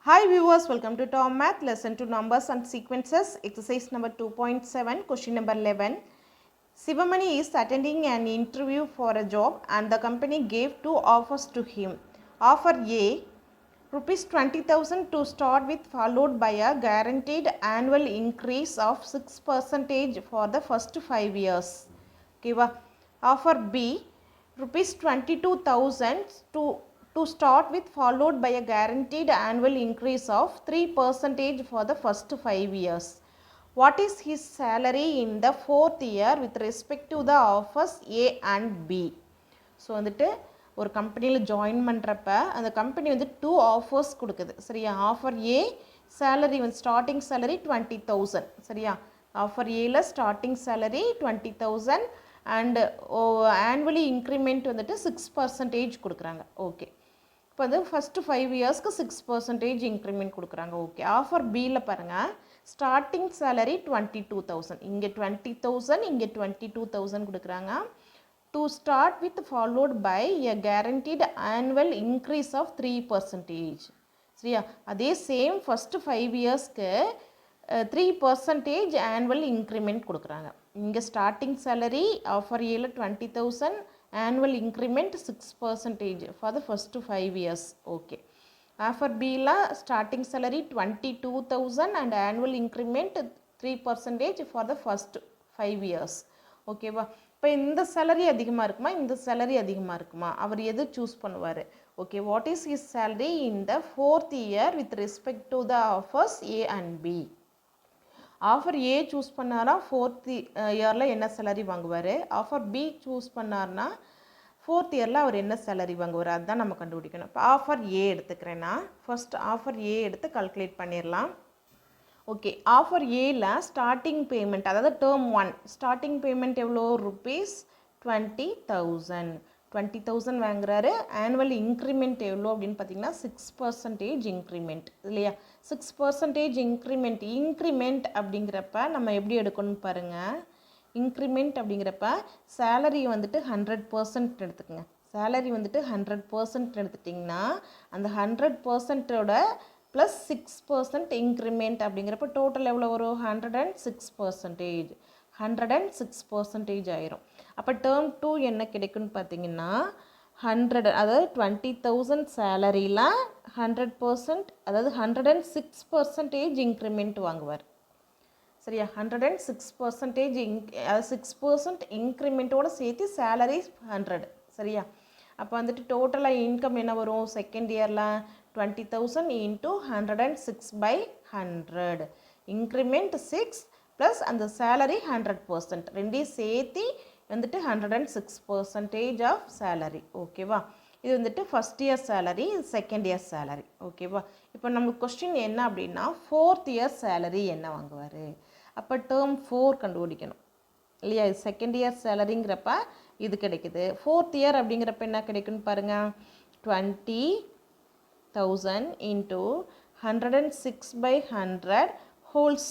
Hi viewers, welcome to Tom Math lesson 2 numbers and sequences exercise number 2.7 question number 11. Sivamani is attending an interview for a job and the company gave two offers to him. Offer A, rupees 20,000 to start with, followed by a guaranteed annual increase of 6% for the first 5 years. Okay, offer B, rupees 22,000 to start with, followed by a guaranteed annual increase of 3% for the first 5 years. What is his salary in the fourth year with respect to the offers A and B? So வந்துட்டு ஒரு கம்பெனியில் join பண்ணுறப்ப அந்த company வந்து two offers கொடுக்குது சரியா. Offer ஏ salary வந்து starting salary 20,000 சரியா. ஆஃபர் ஏல starting salary 20,000 and annually increment வந்துட்டு 6% கொடுக்குறாங்க. ஓகே, இப்போ வந்து ஃபஸ்ட்டு 5 இயர்ஸ்க்கு 6% இன்க்ரிமெண்ட் கொடுக்குறாங்க. ஓகே, ஆஃபர் பியில் பாருங்கள், ஸ்டார்டிங் சேலரி 22,000, இங்கே 20,000, இங்கே 22,000 கொடுக்குறாங்க. To start with, followed by a guaranteed annual increase of 3%. சரியா, அதே சேம் ஃபஸ்ட்டு 5 இயர்ஸ்க்கு 3% ஆனுவல் இன்க்ரிமெண்ட் கொடுக்குறாங்க. இங்கே ஸ்டார்டிங் சேலரி ஆஃபர் ஏல 20,000, annual increment 6% for the first 5 years. Okay, offer B la starting salary 22,000 and annual increment 3% for the first 5 years. Okay வா, இப்போ இந்த salary அதிகமாக இருக்குமா இந்த சேலரி அதிகமாக இருக்குமா, அவர் எது சூஸ் பண்ணுவார்? Okay, what is his salary in the fourth year with respect to the offers A and B? Offer A choose பண்ணாரா ஃபோர்த் இயரில் என்ன சேலரி வாங்குவார், ஆஃபர் பி சூஸ் பண்ணார்னா ஃபோர்த் இயரில் அவர் என்ன சேலரி வாங்குவார், அதுதான் நம்ம கண்டுபிடிக்கணும். இப்போ ஆஃபர் ஏ எடுத்துக்கிறேன்னா ஃபர்ஸ்ட் ஆஃபர் ஏ எடுத்து கால்குலேட் பண்ணிடலாம். ஓகே, ஆஃபர் ஏல ஸ்டார்டிங் பேமெண்ட், அதாவது டேர்ம் 1 ஸ்டார்டிங் பேமெண்ட் எவ்வளோ, ருபீஸ் 20,000 வாங்குறாரு. ஆனுவல் இன்க்ரிமெண்ட் எவ்வளோ அப்படின்னு பார்த்தீங்கன்னா 6% இன்க்ரிமெண்ட் இல்லையா. 6% இன்க்ரிமெண்ட் அப்படிங்கிறப்ப நம்ம எப்படி எடுக்கணும்னு பாருங்கள். இன்க்ரிமெண்ட் அப்படிங்கிறப்ப சேலரி வந்துட்டு 100% எடுத்துக்கோங்க. சேலரி வந்துட்டு 100% எடுத்துட்டிங்கன்னா அந்த 100%ஓட ப்ளஸ் 6% இன்க்ரிமெண்ட் அப்படிங்கிறப்ப டோட்டல் எவ்வளோ வரும், 106%. 106% ஆயிரும். அப்போ டேர்ம் 2 என்ன கிடைக்குன்னு பார்த்தீங்கன்னா 100, அதாவது 20,000 சேலரியில் 100%, அதாவது 106% இன்க்ரிமெண்ட் வாங்குவார் சரியா. 106% 6% இன்க்ரிமெண்ட்டோடு சேர்த்து சேலரி 100 சரியா. அப்போ வந்துட்டு டோட்டலாக இன்கம் என்ன வரும் செகண்ட் இயரில் 20,000 into 106/100, இன்க்ரிமெண்ட் 6 ப்ளஸ் அந்த சேலரி 100%, ரெண்டையும் சேர்த்து வந்துட்டு 106% ஆஃப் சேலரி. ஓகேவா, இது வந்துட்டு ஃபஸ்ட் இயர் சேலரி, இது செகண்ட் இயர் சேலரி. ஓகேவா, இப்போ நமக்கு கொஸ்டின் என்ன அப்படின்னா ஃபோர்த் இயர் சேலரி என்ன வாங்குவார். அப்போ டேர்ம் 4 கண்டுபிடிக்கணும் இல்லையா. இது செகண்ட் இயர் சேலரிங்கிறப்ப இது கிடைக்குது. ஃபோர்த் இயர் அப்படிங்கிறப்ப என்ன கிடைக்குன்னு பாருங்கள், 20,000 into 106/100 ஹோல்ஸ்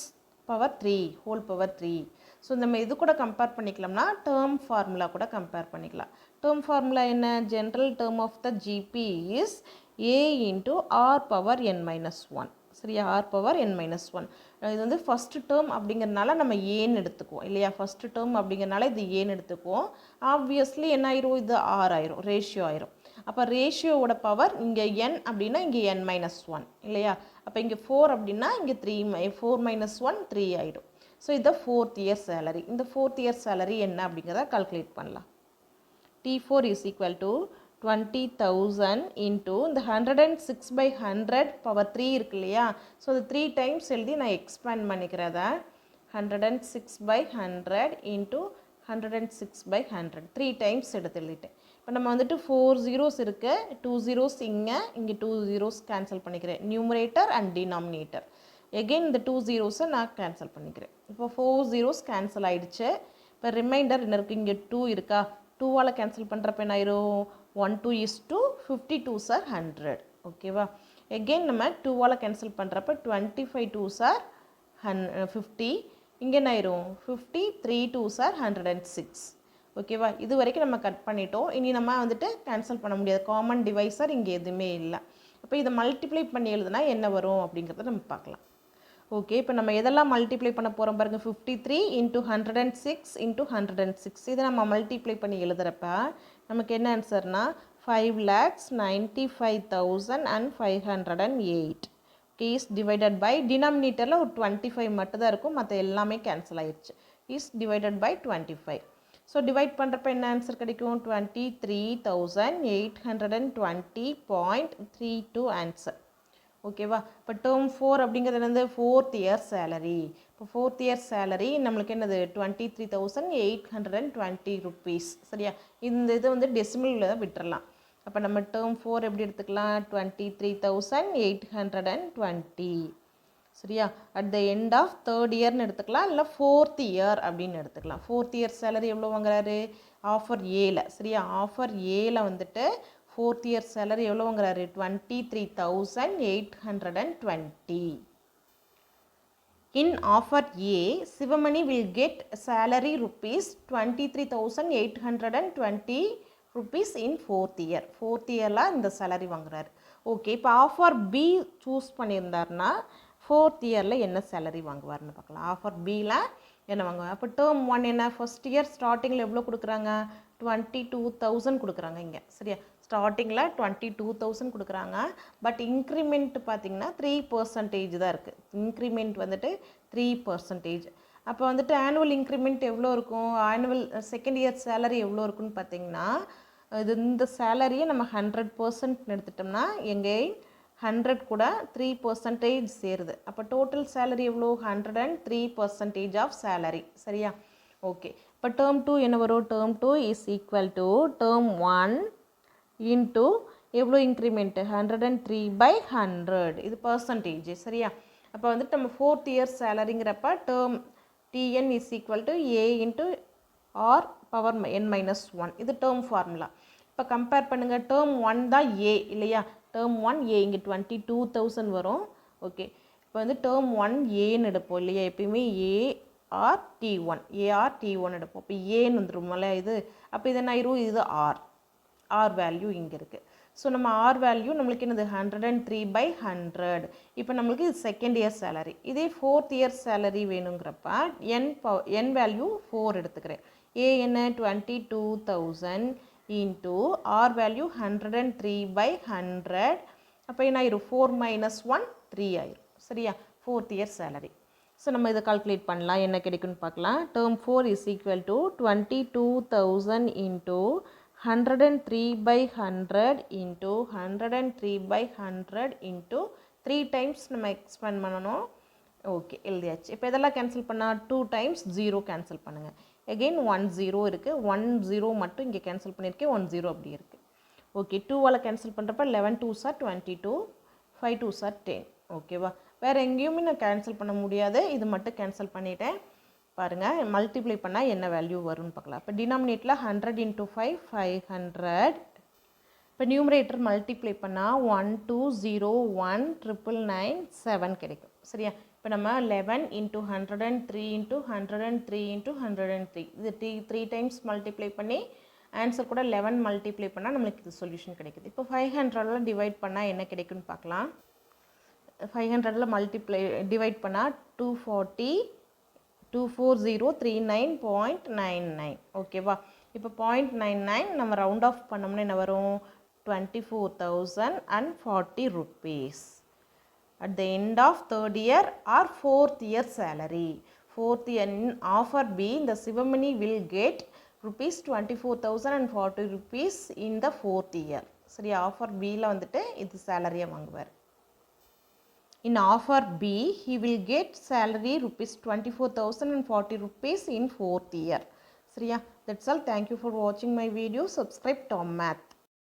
பவர் 3. ஸோ நம்ம இது கூட கம்பேர் பண்ணிக்கலாம்னா டேர்ம் ஃபார்முலா கூட கம்பேர் பண்ணிக்கலாம். டேர்ம் ஃபார்முலா என்ன, general term of the GP is a into R power n-1 சரியா. ஆர் பவர் n-1 இது வந்து ஃபஸ்ட்டு டேர்ம் அப்படிங்கிறனால நம்ம ஏன்னு எடுத்துக்குவோம் இல்லையா. ஃபஸ்ட்டு டேர்ம் அப்படிங்கிறனால இது ஏன்னு எடுத்துக்குவோம். ஆப்வியஸ்லி என்ன ஆயிரும், இது ஆர் ஆயிரும், ரேஷியோ ஆயிரும். அப்போ ரேஷியோவோட பவர் இங்கே n அப்படின்னா இங்கே n-1 இல்லையா. அப்போ இங்கே 4 அப்படின்னா இங்கே 4 - 1 3 ஆகிடும். ஸோ இதை ஃபோர்த் இயர் சேலரி. இந்த ஃபோர்த் இயர் சேலரி என்ன அப்படிங்கிறத கால்குலேட் பண்ணலாம். T4 is equal to 20,000 into இந்த 106/100 பவர் 3 இருக்கு இல்லையா. ஸோ அது 3 டைம்ஸ் எழுதி நான் எக்ஸ்பேண்ட் பண்ணிக்கிறத 106/100 into 106/100 3 டைம்ஸ் எடுத்து எழுதிட்டேன். இப்போ நம்ம வந்துட்டு 4 zeros இருக்குது, 2 zeros இங்கே 2 zeros கேன்சல் பண்ணிக்கிறேன், நியூமரேட்டர் அண்ட் டினாமினேட்டர். எகெயின் இந்த 2 zeros நான் கேன்சல் பண்ணிக்கிறேன். இப்போ 4 zeros கேன்சல் ஆகிடுச்சு. இப்போ ரிமைண்டர் என்ன இருக்குது, இங்கே 2 இருக்கா, 2வால் கேன்சல் பண்ணுறப்ப என்ன ஆயிரும், 1 2 is 2, 52 are 100. ஓகேவா, எகெயின் நம்ம 2வால் கேன்சல் பண்ணுறப்ப 25 2s are 50, இங்கே என்ன ஆயிரும் 50, 3 2s are 106. ஓகேவா, இது வரைக்கும் நம்ம கட் பண்ணிட்டோம். இனி நம்ம வந்துட்டு கேன்சல் பண்ண முடியாது, காமன் டிவைசர் இங்கே எதுவுமே இல்லை. அப்போ இதை மல்டிப்ளை பண்ணி எழுதுனா என்ன வரும் அப்படிங்கிறத நம்ம பார்க்கலாம். ஓகே, இப்போ நம்ம எதெல்லாம் மல்டிப்ளை பண்ண போகிறோம் பாருங்கள். 53 இன்ட்டு 106 இன்ட்டு 106 இதை நம்ம மல்டிப்ளை பண்ணி எழுதுகிறப்ப நமக்கு என்ன ஆன்சர்னா 5,95,508 இஸ் டிவைடட் பை டினாமினேட்டரில் ஒரு 25 மட்டும் தான் இருக்கும், மற்ற எல்லாமே கேன்சல் ஆயிடுச்சு. Is divided by 25. So divide பண்ணுறப்ப என்ன ஆன்சர் கிடைக்கும்? 23,820.32 ஆன்சர். ஓகேவா? இப்போ டேர்ம் 4 அப்படிங்கிறது என்னது? 4th year salary. இப்போ 4th இயர் சேலரி நம்மளுக்கு என்னது? 23,820 ருபீஸ். சரியா? இந்த இது வந்து டெசிமலில் தான் விட்டுறலாம். அப்போ நம்ம டேர்ம் 4 எப்படி எடுத்துக்கலாம்? 23,820. சரியா? At the end of 3rd இயர்னு எடுத்துக்கலாம், இல்லை 4th இயர் அப்படின்னு எடுத்துக்கலாம். 4th இயர் சேலரி எவ்வளோ வாங்குறாரு? ஆஃபர் ஏல. சரியா? ஆஃபர் ஏல வந்துட்டு 4th இயர் சேலரி எவ்வளோ வாங்குறாரு? 23,820. In offer A, Sivamani will get salary rupees 23,820 rupees in 4th year. 4th yearல இந்த salary வாங்குறாரு. ஓகே, இப்போ ஆஃபர் பி சூஸ் பண்ணியிருந்தாருன்னா 4th இயரில் என்ன சேலரி வாங்குவார்னு பார்க்கலாம். ஆஃபர் பியில் என்ன வாங்குவார்? அப்போ டேர்ம் 1 என்ன? ஃபர்ஸ்ட் இயர் ஸ்டார்டிங்கில் எவ்வளோ கொடுக்குறாங்க? 22,000 கொடுக்குறாங்க இங்கே. சரியா? ஸ்டார்டிங்கில் 22,000 கொடுக்குறாங்க. பட் இன்க்ரிமெண்ட் பார்த்திங்கன்னா 3% தான் இருக்குது. இன்க்ரிமெண்ட் வந்துட்டு 3%. அப்போ வந்துட்டு ஆனுவல் இன்க்ரிமெண்ட் எவ்வளோ இருக்கும்? ஆனுவல் செகண்ட் இயர் சேலரி எவ்வளோ இருக்குன்னு பார்த்திங்கன்னா இந்த சேலரியை நம்ம 100% எடுத்துட்டோம்னா எங்கே 100 கூட 3% சேருது. அப்போ டோட்டல் சேலரி எவ்வளோ? 103% ஆஃப் சேலரி. சரியா? ஓகே, இப்போ டேர்ம் 2 என்ன வரும்? Term 2 is equal to term 1 into எவ்வளோ இன்க்ரிமெண்ட்டு? 103/100. இது பர்சன்டேஜ். சரியா? அப்போ வந்துட்டு நம்ம 4th இயர் சேலரிங்கிறப்ப term TN is equal to A into R power n-1. இது டேர்ம் ஃபார்முலா. இப்போ கம்பேர் பண்ணுங்கள். டேர்ம் 1 தான் ஏ இல்லையா? டேர்ம் 1 ஏ இங்கே 22,000 வரும். ஓகே, இப்போ வந்து டேர்ம் 1 ஏன்னு எடுப்போம் இல்லையா? எப்பயுமே ஏஆர் T1 எடுப்போம். இப்போ ஏன்னு வந்துருமோல இது. அப்போ இது என்ன ஆயிரும்? இது ஆர் வேல்யூ இங்கே இருக்குது. ஸோ நம்ம ஆர் வேல்யூ நம்மளுக்கு என்னது? 103/100. இப்போ நம்மளுக்கு இது செகண்ட் இயர் சேலரி. இதே 4th இயர் சேலரி வேணுங்கிறப்ப என் வேல்யூ 4 எடுத்துக்கிறேன். ஏ என்ன? 22,000 இன்ட்டு ஆர் வேல்யூ 103/100. அப்போ என்ன ஆயிரும்? 4 - 1 3 ஆயிரும். சரியா? 4th year salary. ஸோ நம்ம இதை கால்குலேட் பண்ணலாம். என்ன கிடைக்குன்னு பார்க்கலாம். Term 4 is equal to 22,000 into 103/100 into 103/100 into 3 times நம்ம எக்ஸ்பேண்ட் பண்ணணும். ஓகே, எழுதியாச்சு. இப்போ இதெல்லாம் கேன்சல் பண்ணால் 2 டைம்ஸ் 0 கேன்சல் பண்ணுங்கள். எகெயின் 1 0 இருக்குது. 1 0 மட்டும் இங்கே கேன்சல் பண்ணியிருக்கேன். 1 0 அப்படி இருக்குது. ஓகே, 2வால் கேன்சல் பண்ணுறப்ப 11 2s are 22, 5 2s are 10. ஓகேவா? வேறு எங்கேயுமே நான் கேன்சல் பண்ண முடியாது. இது மட்டும் கேன்சல் பண்ணிவிட்டேன். பாருங்கள், மல்டிப்ளை பண்ணால் என்ன வேல்யூ வரும்னு பார்க்கலாம். இப்போ டினாமினேட்டில் 100 × 5 500. இப்போ நியூமரேட்டர் மல்டிப்ளை பண்ணால் 1 2 0 1 999 7 கிடைக்கும். சரியா? இப்போ நம்ம 11 × 103 × 103 × 103 இது 3 டைம்ஸ் மல்டிப்ளை பண்ணி ஆன்சர் கூட 11 மல்டிப்ளை பண்ணால் நம்மளுக்கு இது சொல்யூஷன் கிடைக்குது. இப்போ 500 டிவைட் பண்ணால் என்ன கிடைக்குன்னு பார்க்கலாம். 500 டிவைட் பண்ணால் 240 24039.99. ஓகேவா? இப்போ 0.99 நம்ம ரவுண்ட் ஆஃப் பண்ணோம்னா என்ன வரும்? 24,040 rupees. At the end of 3rd year or 4th year salary. 4th year in offer B, the Sivamani will get rupees 24,040 rupees in the 4th year. சரி, ஆஃபர் பியில் வந்துட்டு இது சேலரியை வாங்குவார். In offer B, he will get salary rupees 24,040 rupees in 4th year. சரியா? That's all. Thank you for watching my video. Subscribe Tom Math.